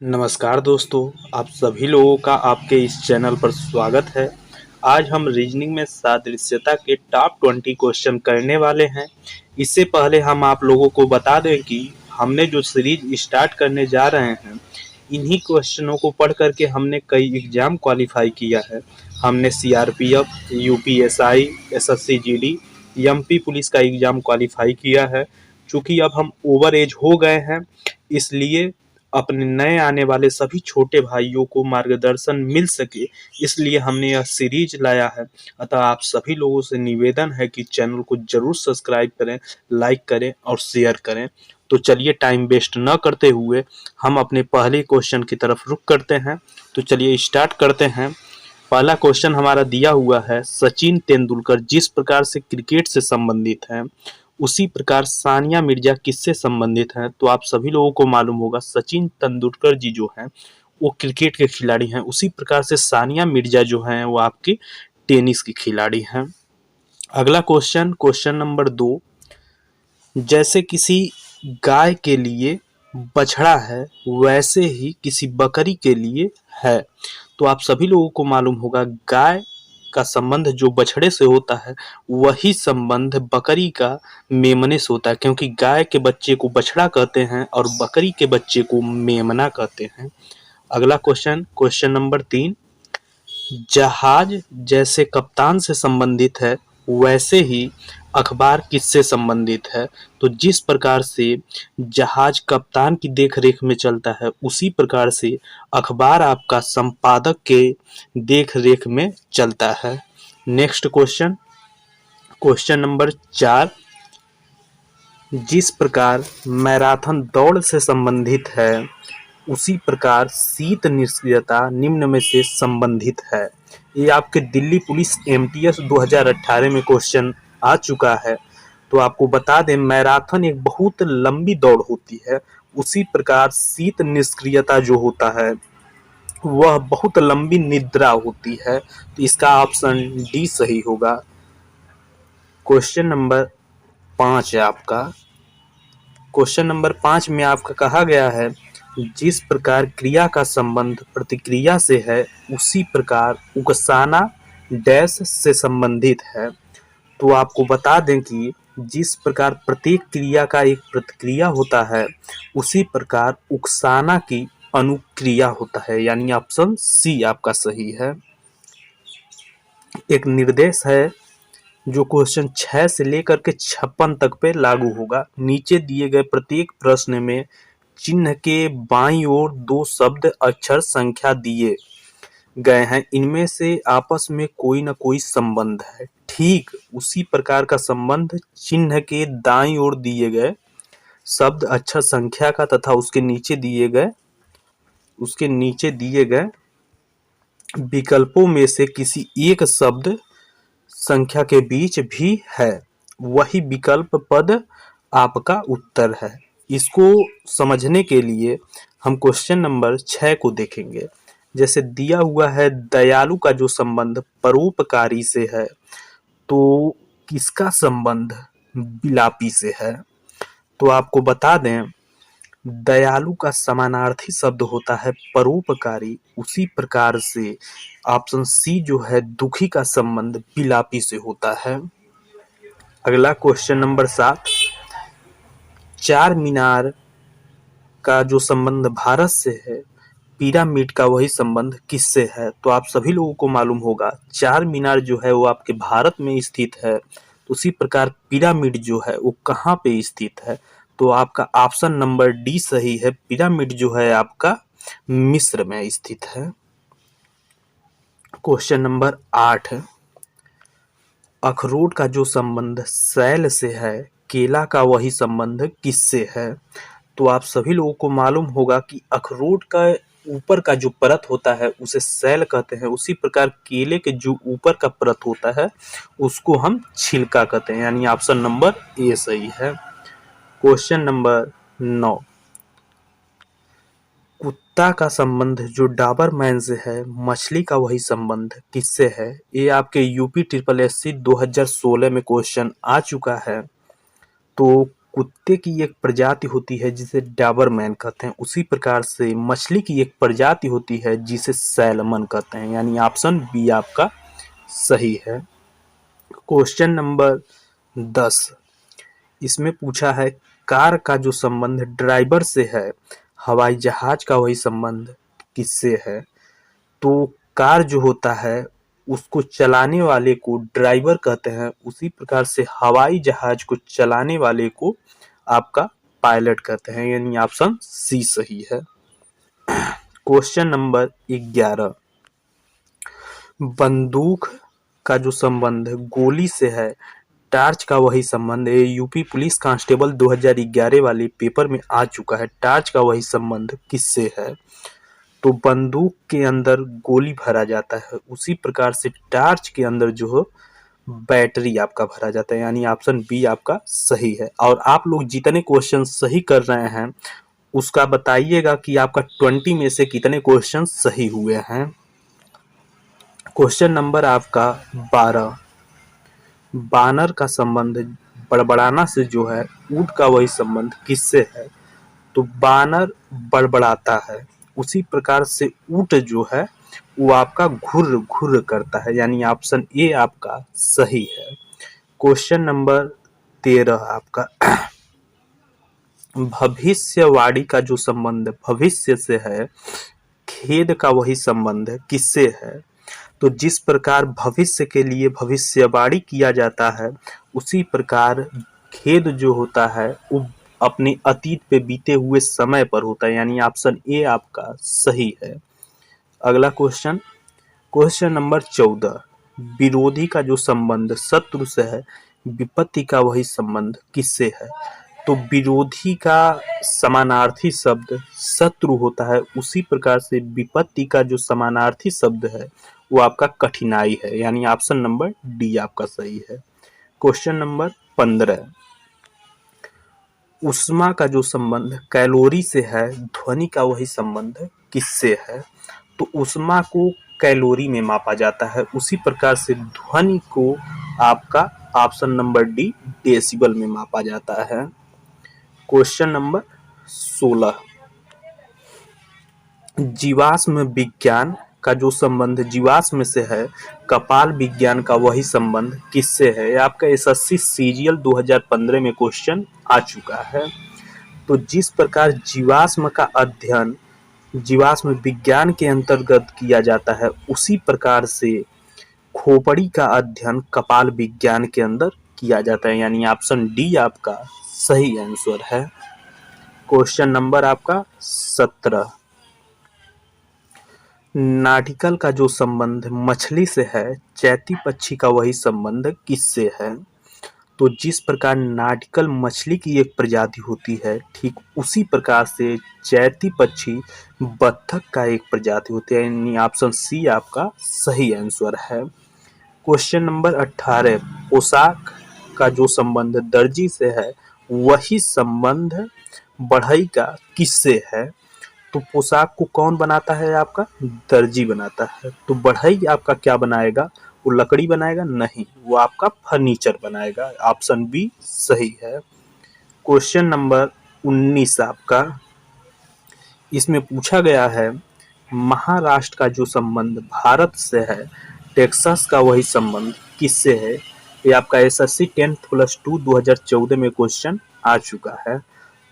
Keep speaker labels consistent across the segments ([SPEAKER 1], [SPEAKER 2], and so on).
[SPEAKER 1] नमस्कार दोस्तों, आप सभी लोगों का आपके इस चैनल पर स्वागत है। आज हम रीजनिंग में सादृश्यता के टॉप 20 क्वेश्चन करने वाले हैं। इससे पहले हम आप लोगों को बता दें कि हमने जो सीरीज स्टार्ट करने जा रहे हैं, इन्हीं क्वेश्चनों को पढ़ करके हमने कई एग्जाम क्वालिफाई किया है। हमने CRPF, UPSI, SSC GD, MP police का एग्जाम क्वालिफाई किया है। चूंकि अब हम ओवर एज हो गए हैं, इसलिए अपने नए आने वाले सभी छोटे भाइयों को मार्गदर्शन मिल सके, इसलिए हमने यह सीरीज लाया है। अतः आप सभी लोगों से निवेदन है कि चैनल को जरूर सब्सक्राइब करें, लाइक करें और शेयर करें। तो चलिए टाइम वेस्ट न करते हुए हम अपने पहले क्वेश्चन की तरफ रुख करते हैं। तो चलिए स्टार्ट करते हैं। पहला क्वेश्चन हमारा दिया हुआ है, सचिन तेंदुलकर जिस प्रकार से क्रिकेट से संबंधित हैं, उसी प्रकार सानिया मिर्जा किससे संबंधित हैं? तो आप सभी लोगों को मालूम होगा, सचिन तेंदुलकर जी जो हैं वो क्रिकेट के खिलाड़ी हैं। उसी प्रकार से सानिया मिर्जा जो हैं वो आपकी टेनिस की खिलाड़ी हैं। अगला क्वेश्चन, क्वेश्चन नंबर 2, जैसे किसी गाय के लिए बछड़ा है, वैसे ही किसी बकरी के लिए है। तो आप सभी लोगों को मालूम होगा, गाय का संबंध जो बछड़े से होता है, वही संबंध बकरी का मेमने से होता है, क्योंकि गाय के बच्चे को बछड़ा कहते हैं और बकरी के बच्चे को मेमना कहते हैं। अगला क्वेश्चन, क्वेश्चन नंबर 3, जहाज जैसे कप्तान से संबंधित है, वैसे ही अखबार किससे संबंधित है? तो जिस प्रकार से जहाज कप्तान की देखरेख में चलता है, उसी प्रकार से अखबार आपका संपादक के देखरेख में चलता है। नेक्स्ट क्वेश्चन, क्वेश्चन नंबर 4, जिस प्रकार मैराथन दौड़ से संबंधित है, उसी प्रकार शीत निष्क्रियता निम्न में से संबंधित है। ये आपके दिल्ली पुलिस एमटीएस 2018 में क्वेश्चन आ चुका है। तो आपको बता दें, मैराथन एक बहुत लंबी दौड़ होती है, उसी प्रकार शीत निष्क्रियता जो होता है वह बहुत लंबी निद्रा होती है। तो इसका ऑप्शन डी सही होगा। क्वेश्चन नंबर 5 है आपका। क्वेश्चन नंबर 5 में आपका कहा गया है, जिस प्रकार क्रिया का संबंध प्रतिक्रिया से है, उसी प्रकार उकसाना डैश से संबंधित है। तो आपको बता दें कि जिस प्रकार प्रत्येक क्रिया का एक प्रतिक्रिया होता है, उसी प्रकार उकसाना की अनुक्रिया होता है, यानी ऑप्शन सी आपका सही है। एक निर्देश है जो क्वेश्चन 6 से लेकर के 56 तक पे लागू होगा। नीचे दिए गए प्रत्येक प्रश्न में चिन्ह के बाईं ओर 2 शब्द अक्षर संख्या दिए गए हैं, इनमें से आपस में कोई ना कोई संबंध है। ठीक उसी प्रकार का संबंध चिन्ह के दाईं ओर दिए गए शब्द अक्षर संख्या का तथा उसके नीचे दिए गए विकल्पों में से किसी एक शब्द संख्या के बीच भी है। वही विकल्प पद आपका उत्तर है। इसको समझने के लिए हम क्वेश्चन नंबर 6 को देखेंगे। जैसे दिया हुआ है, दयालु का जो संबंध परोपकारी से है, तो किसका संबंध विलापी से है? तो आपको बता दें, दयालु का समानार्थी शब्द होता है परोपकारी। उसी प्रकार से ऑप्शन सी जो है, दुखी का संबंध विलापी से होता है। अगला क्वेश्चन नंबर 7, चार मीनार का जो संबंध भारत से है, पिरामिड का वही संबंध किससे है? तो आप सभी लोगों को मालूम होगा, चार मीनार जो है वो आपके भारत में स्थित है। तो उसी प्रकार पिरामिड जो है वो कहाँ पे स्थित है? तो आपका ऑप्शन नंबर डी सही है। पिरामिड जो है आपका मिस्र में स्थित है। क्वेश्चन नंबर 8, अखरोट का जो संबंध सैल से है, केला का वही संबंध किससे है? तो आप सभी लोगों को मालूम होगा कि अखरोट का ऊपर का जो परत होता है उसे सैल कहते हैं। उसी प्रकार केले के जो ऊपर का परत होता है उसको हम छिलका कहते हैं, यानी ऑप्शन नंबर ए सही है। क्वेश्चन नंबर 9, कुत्ता का संबंध जो डाबरमैन से है, मछली का वही संबंध किससे है? ये आपके यूपी ट्रिपल एससी 2016 में क्वेश्चन आ चुका है। तो कुत्ते की एक प्रजाति होती है जिसे डाबरमैन कहते हैं, उसी प्रकार से मछली की एक प्रजाति होती है जिसे सैलमन कहते हैं, यानी ऑप्शन बी आपका सही है। क्वेश्चन नंबर 10, इसमें पूछा है कार का जो संबंध ड्राइवर से है, हवाई जहाज का वही संबंध किससे है? तो कार जो होता है उसको चलाने वाले को ड्राइवर कहते हैं, उसी प्रकार से हवाई जहाज को चलाने वाले को आपका पायलट कहते हैं, यानी ऑप्शन सी सही है। क्वेश्चन नंबर 11, बंदूक का जो संबंध गोली से है, टार्च का वही संबंध है। यूपी पुलिस कांस्टेबल 2011 वाले पेपर में आ चुका है, टार्च का वही संबंध किससे है? तो बंदूक के अंदर गोली भरा जाता है, उसी प्रकार से टार्च के अंदर जो है बैटरी आपका भरा जाता है, यानी ऑप्शन बी आपका सही है। और आप लोग जितने क्वेश्चन सही कर रहे हैं उसका बताइएगा कि आपका 20 में से कितने क्वेश्चन सही हुए हैं। क्वेश्चन नंबर आपका 12, बानर का संबंध बड़बड़ाना से जो है, ऊंट का वही संबंध किससे है? तो बानर बड़बड़ाता है, उसी प्रकार से ऊंट जो है वो आपका घुर घुर करता है, यानी ऑप्शन ए आपका सही है। क्वेश्चन नंबर 13 आपका, भविष्यवाणी का जो संबंध भविष्य से है, खेद का वही संबंध किससे है? तो जिस प्रकार भविष्य के लिए भविष्यवाणी किया जाता है, उसी प्रकार खेद जो होता है वो अपने अतीत पे बीते हुए समय पर होता है, यानी ऑप्शन ए आपका सही है। अगला क्वेश्चन, क्वेश्चन नंबर 14, विरोधी का जो संबंध शत्रु से है, विपत्ति का वही संबंध किससे है? तो विरोधी का समानार्थी शब्द शत्रु होता है, उसी प्रकार से विपत्ति का जो समानार्थी शब्द है वो आपका कठिनाई है, यानी ऑप्शन नंबर डी आपका सही है। क्वेश्चन नंबर 15, ऊष्मा का जो संबंध कैलोरी से है, ध्वनि का वही संबंध किससे है? तो ऊष्मा को कैलोरी में मापा जाता है, उसी प्रकार से ध्वनि को आपका ऑप्शन नंबर डी डेसिबल में मापा जाता है। क्वेश्चन नंबर 16, जीवाश्म विज्ञान का जो संबंध जीवाश्म से है, कपाल विज्ञान का वही संबंध किससे है? आपका एसएससी सीरियल 2015 में क्वेश्चन आ चुका है। तो जिस प्रकार जीवाश्म का अध्ययन जीवाश्म विज्ञान के अंतर्गत किया जाता है, उसी प्रकार से खोपड़ी का अध्ययन कपाल विज्ञान के अंदर किया जाता है, यानी ऑप्शन डी आपका सही आंसर है। क्वेश्चन नंबर आपका 17, नाटिकल का जो संबंध मछली से है, चैती पक्षी का वही संबंध किससे है? तो जिस प्रकार नाटिकल मछली की एक प्रजाति होती है, ठीक उसी प्रकार से चैती पक्षी बत्तख का एक प्रजाति होती है, यानी ऑप्शन सी आपका सही आंसर है। क्वेश्चन नंबर 18, पोशाक का जो संबंध दर्जी से है, वही संबंध बढ़ई का किससे है? तो पोशाक को कौन बनाता है? आपका दर्जी बनाता है। तो बढ़ई आपका क्या बनाएगा? वो लकड़ी बनाएगा? नहीं, वो आपका फर्नीचर बनाएगा, ऑप्शन बी सही है। क्वेश्चन नंबर 19 आपका, इसमें पूछा गया है महाराष्ट्र का जो संबंध भारत से है, टेक्सास का वही संबंध किससे है? ये आपका एसएससी 10+2 2014 में क्वेश्चन आ चुका है।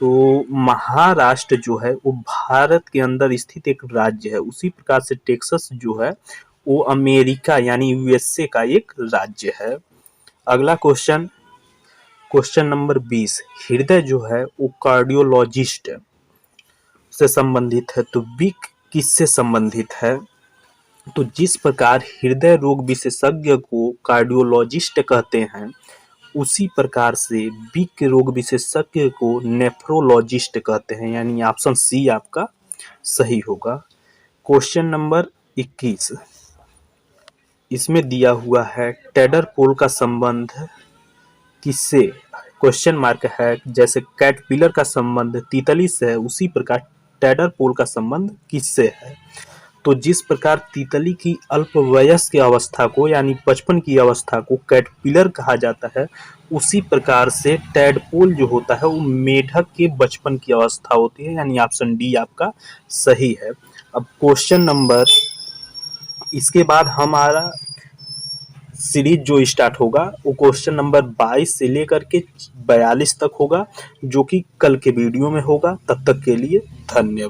[SPEAKER 1] तो महाराष्ट्र जो है वो भारत के अंदर स्थित एक राज्य है, उसी प्रकार से टेक्सास जो है वो अमेरिका यानी यूएसए का एक राज्य है। अगला क्वेश्चन, क्वेश्चन नंबर 20, हृदय जो है वो कार्डियोलॉजिस्ट से संबंधित है, तो बिक किससे संबंधित है? तो जिस प्रकार हृदय रोग विशेषज्ञ को कार्डियोलॉजिस्ट कहते हैं, उसी प्रकार से बिक रोग विशेषज्ञ को नेफ्रोलॉजिस्ट कहते हैं, यानी ऑप्शन सी आपका सही होगा। क्वेश्चन नंबर 21, इसमें दिया हुआ है टेडरपोल का संबंध किससे? क्वेश्चन मार्क है, जैसे कैटरपिलर का संबंध तितली से है, उसी प्रकार टेडरपोल का संबंध किससे है? तो जिस प्रकार तितली की अल्पवयस्क अवस्था को यानी बचपन की अवस्था को कैटरपिलर कहा जाता है, उसी प्रकार से टैडपोल जो होता है वो मेढक के बचपन की अवस्था होती है, यानी ऑप्शन डी आपका सही है। अब क्वेश्चन नंबर, इसके बाद हमारा सीरीज जो स्टार्ट होगा वो क्वेश्चन नंबर 22 से लेकर के 42 तक होगा, जो कि कल के वीडियो में होगा। तब तक के लिए धन्यवाद।